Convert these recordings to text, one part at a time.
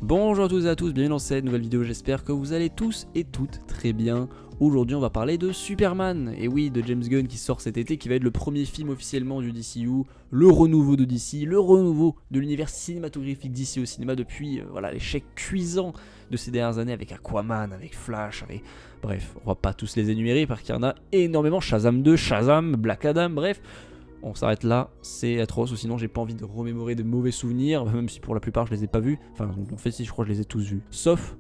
Bonjour à tous et à tous, bienvenue dans cette nouvelle vidéo, j'espère que vous allez tous et toutes très bien. Aujourd'hui on va parler de Superman, et oui, de James Gunn qui sort cet été, qui va être le premier film officiellement du DCU, le renouveau de DC, le renouveau de l'univers cinématographique DC au cinéma depuis l'échec cuisant de ces dernières années avec Aquaman, avec Flash, avec... Bref, on va pas tous les énumérer parce qu'il y en a énormément, Shazam 2, Shazam, Black Adam, bref... On s'arrête là, c'est atroce, ou sinon j'ai pas envie de remémorer de mauvais souvenirs, même si pour la plupart je les ai pas vus. Enfin, en fait, si je crois que je les ai tous vus. Sauf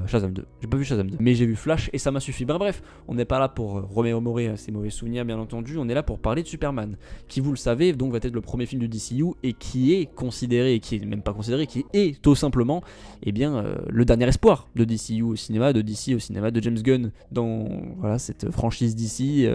Shazam 2. J'ai pas vu Shazam 2, mais j'ai vu Flash et ça m'a suffi. Bref, on n'est pas là pour remémorer ces mauvais souvenirs, bien entendu. On est là pour parler de Superman, qui, vous le savez, donc va être le premier film du DCU et qui est considéré, qui est même pas considéré, qui est tout simplement, le dernier espoir de DCU au cinéma, de DC au cinéma, de James Gunn dans cette franchise DC.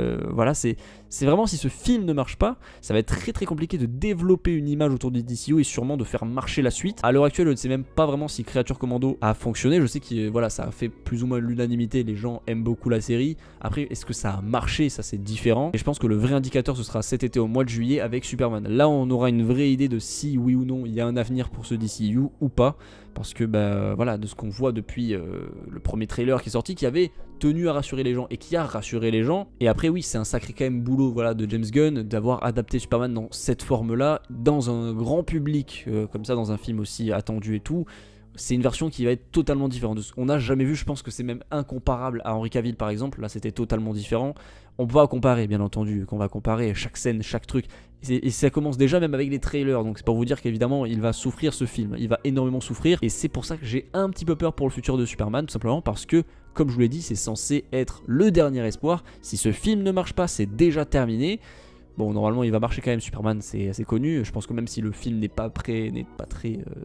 C'est vraiment, si ce film ne marche pas, ça va être très très compliqué de développer une image autour du DCU et sûrement de faire marcher la suite. À l'heure actuelle, je ne sais même pas vraiment si Creature Commando a fonctionné. Je sais que ça a fait plus ou moins l'unanimité, les gens aiment beaucoup la série. Après, est-ce que ça a marché? Ça, c'est différent. Et je pense que le vrai indicateur, ce sera cet été au mois de juillet avec Superman. Là, on aura une vraie idée de si, oui ou non, il y a un avenir pour ce DCU ou pas. Parce que, de ce qu'on voit depuis le premier trailer qui est sorti, qui avait tenu à rassurer les gens et qui a rassuré les gens. Et après, oui, c'est un sacré quand même boulot de James Gunn d'avoir adapté Superman dans cette forme-là, dans un grand public, comme ça, dans un film aussi attendu et tout. C'est une version qui va être totalement différente. On n'a jamais vu, je pense que c'est même incomparable à Henry Cavill par exemple. Là, c'était totalement différent. On va comparer, bien entendu, qu'on va comparer chaque scène, chaque truc. Et ça commence déjà même avec les trailers. Donc c'est pour vous dire qu'évidemment, il va souffrir ce film. Il va énormément souffrir. Et c'est pour ça que j'ai un petit peu peur pour le futur de Superman, tout simplement parce que, comme je vous l'ai dit, c'est censé être le dernier espoir. Si ce film ne marche pas, c'est déjà terminé. Bon, normalement, il va marcher quand même, Superman, c'est assez connu. Je pense que même si le film n'est pas très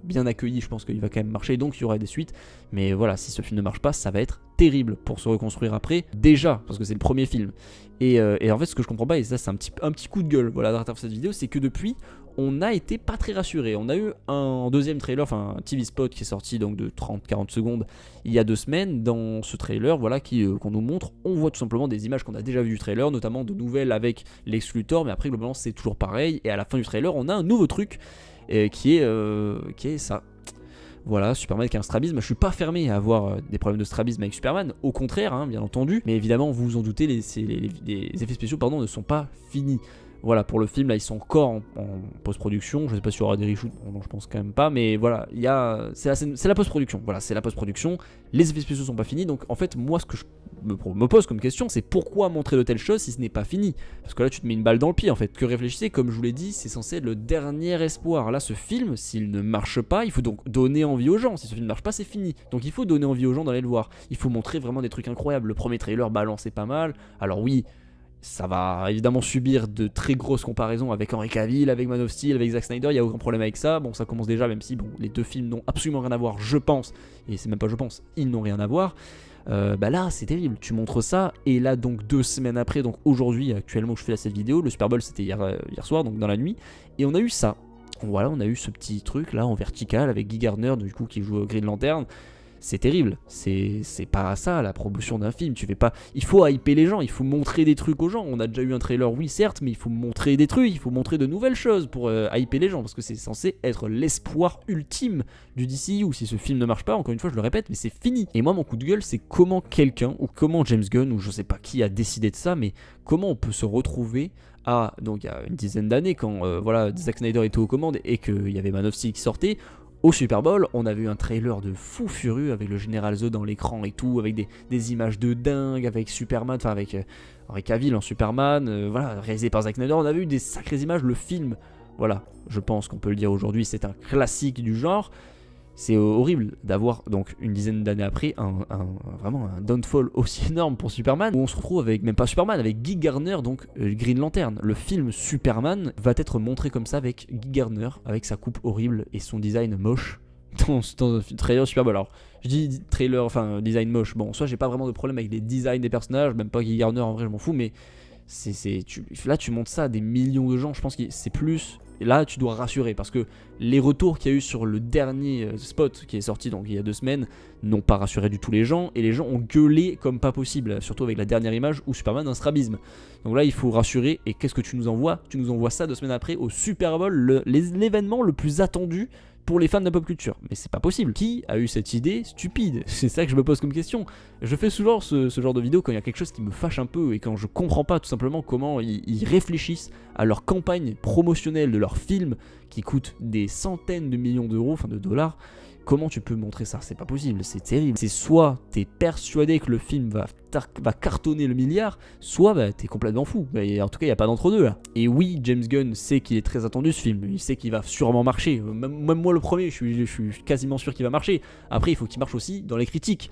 bien accueilli, je pense qu'il va quand même marcher, donc il y aura des suites. Mais voilà, si ce film ne marche pas, ça va être terrible pour se reconstruire après, déjà, parce que c'est le premier film. Et en fait, ce que je comprends pas, et ça c'est un petit coup de gueule, à travers cette vidéo, c'est que depuis, on a été pas très rassuré. On a eu un deuxième trailer, enfin un TV spot qui est sorti donc de 30-40 secondes il y a 2 semaines. Dans ce trailer, qu'on nous montre, on voit tout simplement des images qu'on a déjà vues du trailer, notamment de nouvelles avec Lex Luthor, mais après globalement c'est toujours pareil. Et à la fin du trailer, on a un nouveau truc qui est ça. Voilà, Superman qui a un strabisme. Je suis pas fermé à avoir des problèmes de strabisme avec Superman, au contraire, bien entendu. Mais évidemment, vous vous en doutez, les effets spéciaux ne sont pas finis. Voilà, pour le film, là, ils sont encore en post-production. Je sais pas s'il y aura des reshoots, non, je pense quand même pas. Mais voilà, c'est la post-production. Voilà, c'est la post-production. Les effets spéciaux sont pas finis. Donc, en fait, moi, ce que je me pose comme question, c'est pourquoi montrer de telles choses si ce n'est pas fini? Parce que là, tu te mets une balle dans le pied, en fait. Que réfléchissez, comme je vous l'ai dit, c'est censé être le dernier espoir. Là, ce film, s'il ne marche pas, il faut donc donner envie aux gens. Si ce film ne marche pas, c'est fini. Donc, il faut donner envie aux gens d'aller le voir. Il faut montrer vraiment des trucs incroyables. Le premier trailer balançait pas mal. Alors, oui. Ça va évidemment subir de très grosses comparaisons avec Henry Cavill, avec Man of Steel, avec Zack Snyder, il n'y a aucun problème avec ça. Bon, ça commence déjà, même si les deux films n'ont absolument rien à voir, je pense, et c'est même pas je pense, ils n'ont rien à voir. Là, c'est terrible, tu montres ça, et là, donc 2 semaines après, donc aujourd'hui, actuellement où je fais cette vidéo, le Super Bowl c'était hier soir, donc dans la nuit, et on a eu ça. Voilà, on a eu ce petit truc là en vertical avec Guy Gardner, du coup, qui joue Green Lantern. C'est terrible, c'est pas ça la promotion d'un film, il faut hyper les gens, il faut montrer des trucs aux gens. On a déjà eu un trailer, oui certes, mais il faut montrer des trucs, il faut montrer de nouvelles choses pour hyper les gens, parce que c'est censé être l'espoir ultime du DCU. Si ce film ne marche pas, encore une fois je le répète, mais c'est fini. Et moi mon coup de gueule, c'est comment quelqu'un, ou comment James Gunn, ou je sais pas qui a décidé de ça, mais comment on peut se retrouver donc il y a une dizaine d'années, quand Zack Snyder était aux commandes et qu'il y avait Man of Steel qui sortait. Au Super Bowl, on avait eu un trailer de fou furieux avec le Général Zod dans l'écran et tout, avec des images de dingue, avec Superman, enfin avec Henry Cavill en Superman, réalisé par Zack Snyder. On avait eu des sacrées images, le film, je pense qu'on peut le dire aujourd'hui, c'est un classique du genre. C'est horrible d'avoir donc une dizaine d'années après vraiment un downfall aussi énorme pour Superman, où on se retrouve avec, même pas Superman, avec Guy Gardner, donc Green Lantern. Le film Superman va être montré comme ça avec Guy Gardner, avec sa coupe horrible et son design moche dans un trailer Super Bowl. Alors je dis trailer, enfin design moche, bon soit j'ai pas vraiment de problème avec les designs des personnages, même pas Guy Gardner en vrai je m'en fous, mais là tu montres ça à des millions de gens, je pense que c'est plus... Et là, tu dois rassurer parce que les retours qu'il y a eu sur le dernier spot qui est sorti donc il y a 2 semaines n'ont pas rassuré du tout les gens, et les gens ont gueulé comme pas possible, surtout avec la dernière image où Superman a un strabisme. Donc là, il faut rassurer. Et qu'est-ce que tu nous envoies? Tu nous envoies ça 2 semaines après au Super Bowl, l'événement le plus attendu pour les fans de la pop culture. Mais c'est pas possible. Qui a eu cette idée stupide? C'est ça que je me pose comme question. Je fais souvent ce genre de vidéo quand il y a quelque chose qui me fâche un peu et quand je comprends pas tout simplement comment ils réfléchissent à leur campagne promotionnelle de leur film qui coûte des centaines de millions d'euros, enfin de dollars. Comment tu peux montrer ça? C'est pas possible, c'est terrible. C'est soit t'es persuadé que le film va cartonner le milliard, soit bah, t'es complètement fou. Et en tout cas, il n'y a pas d'entre-deux là. Et oui, James Gunn sait qu'il est très attendu ce film. Il sait qu'il va sûrement marcher. Même moi, le premier, je suis quasiment sûr qu'il va marcher. Après, il faut qu'il marche aussi dans les critiques.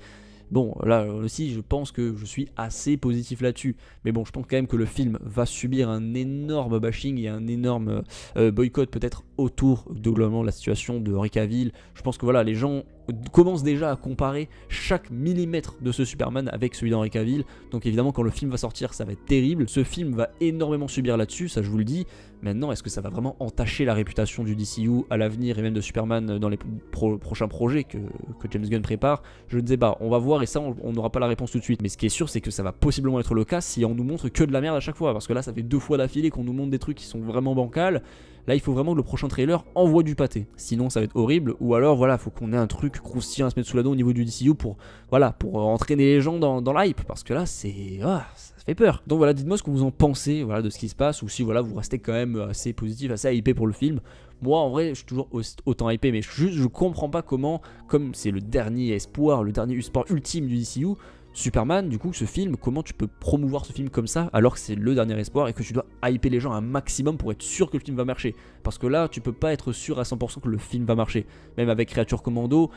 Bon, là aussi, je pense que je suis assez positif là-dessus. Mais bon, je pense quand même que le film va subir un énorme bashing et un énorme boycott peut-être autour de globalement la situation de Henry Cavill. Je pense que voilà, les gens commencent déjà à comparer chaque millimètre de ce Superman avec celui d'Henry Cavill. Donc évidemment, quand le film va sortir, ça va être terrible. Ce film va énormément subir là-dessus, ça je vous le dis. Maintenant, est-ce que ça va vraiment entacher la réputation du DCU à l'avenir et même de Superman dans les prochains projets que James Gunn prépare? Je ne sais pas, on va voir et ça on n'aura pas la réponse tout de suite. Mais ce qui est sûr, c'est que ça va possiblement être le cas si on nous montre que de la merde à chaque fois. Parce que là, ça fait 2 fois d'affilée qu'on nous montre des trucs qui sont vraiment bancals. Là, il faut vraiment que le prochain trailer envoie du pâté. Sinon, ça va être horrible. Ou alors, voilà, faut qu'on ait un truc croustillant à se mettre sous la dent au niveau du DCU pour entraîner les gens dans l'hype. Parce que là, ça fait peur. Donc voilà, dites-moi ce que vous en pensez de ce qui se passe. Ou si voilà, vous restez quand même assez positif, assez hypé pour le film. Moi, en vrai, je suis toujours autant hypé. Mais je comprends pas comment, comme c'est le dernier espoir, le dernier espoir ultime du DCU, Superman, du coup, ce film, comment tu peux promouvoir ce film comme ça alors que c'est le dernier espoir et que tu dois hyper les gens un maximum pour être sûr que le film va marcher? Parce que là, tu peux pas être sûr à 100% que le film va marcher. Même avec Creature Commando,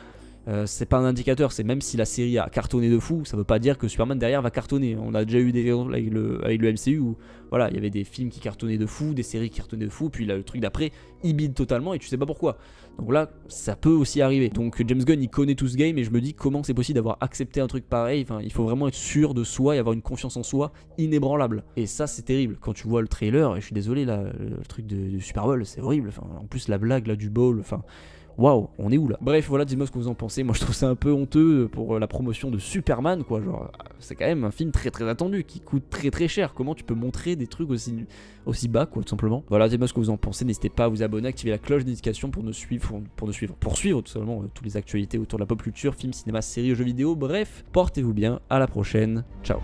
c'est pas un indicateur, c'est même si la série a cartonné de fou, ça veut pas dire que Superman derrière va cartonner. On a déjà eu des exemples avec le MCU où voilà, il y avait des films qui cartonnaient de fou, des séries qui cartonnaient de fou, puis là, le truc d'après, il bide totalement et tu sais pas pourquoi. Donc là, ça peut aussi arriver. Donc James Gunn, il connaît tout ce game et je me dis comment c'est possible d'avoir accepté un truc pareil. Enfin, il faut vraiment être sûr de soi et avoir une confiance en soi inébranlable. Et ça, c'est terrible. Quand tu vois le trailer, et je suis désolé, là, le truc du Super Bowl, c'est horrible. Enfin, en plus, la blague là du bowl, enfin... Waouh, on est où là? Bref, voilà, dites-moi ce que vous en pensez. Moi, je trouve ça un peu honteux pour la promotion de Superman, quoi. Genre, c'est quand même un film très très attendu qui coûte très très cher. Comment tu peux montrer des trucs aussi bas, quoi, tout simplement? Voilà, dites-moi ce que vous en pensez. N'hésitez pas à vous abonner, activer la cloche d'éducation pour suivre tout simplement toutes les actualités autour de la pop culture, films, cinéma, séries, jeux vidéo. Bref, portez-vous bien. À la prochaine. Ciao.